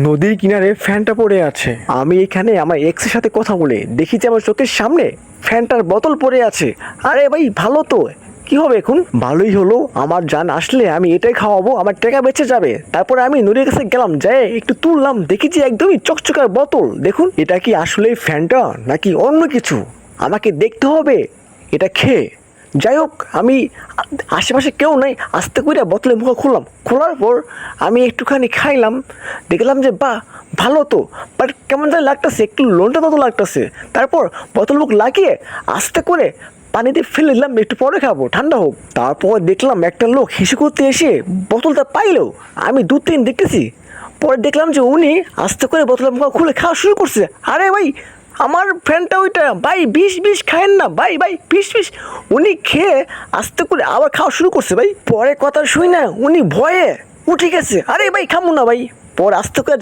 নদীর কিনারে ফ্যানটা পড়ে আছে। আমি এখানে আমার এক্সের সাথে কথা বলে দেখি যে আমার চোখের সামনে ফ্যানটার বোতল পড়ে আছে। আরে ভাই ভালো তো, কি হবে এখন? ভালোই হলো, আমার জান আসলে আমি এটাই খাওয়াবো, আমার টাকা বেঁচে যাবে। তারপরে আমি নদীর কাছে গেলাম, যাই একটু তুললাম, দেখি যে একদমই চকচকার বোতল। দেখুন এটা কি আসলে ফ্যানটা নাকি অন্য কিছু, আমাকে দেখতে হবে এটা খেয়ে। যাই হোক, আমি আশেপাশে কেউ নাই, আস্তে করে বোতলের মুখ খুললাম। খোলার পর আমি একটুখানি খাইলাম, দেখলাম যে বাহ ভালো তো, বাট কেমন যেন লাগতেছে, একটু লোনটা মতো লাগতেছে। তারপর বোতল মুখ লাগিয়ে আস্তে করে পানিতে ফেলে দিলাম, একটু পরে খাবো ঠান্ডা হোক। তারপর দেখলাম একটা লোক হিসু করতে এসে বোতলটা পাইলো। আমি দু তিন দেখতেছি, পরে দেখলাম যে উনি আস্তে করে বোতলের মুখ খুলে খাওয়া শুরু করছে। আরে ভাই আমার ফ্রেন্ডটা ওইটা, ভাই বিষ বিষ খায়েন না ভাই, ভাই বিষ বিষ। উনি খেয়ে আস্তে করে আবার খাওয়া শুরু করছে ভাই। পরে কথা শুই না উনি ভয়ে উঠে গেছে, আরে ভাই খামু না ভাই। পরে আস্তে করে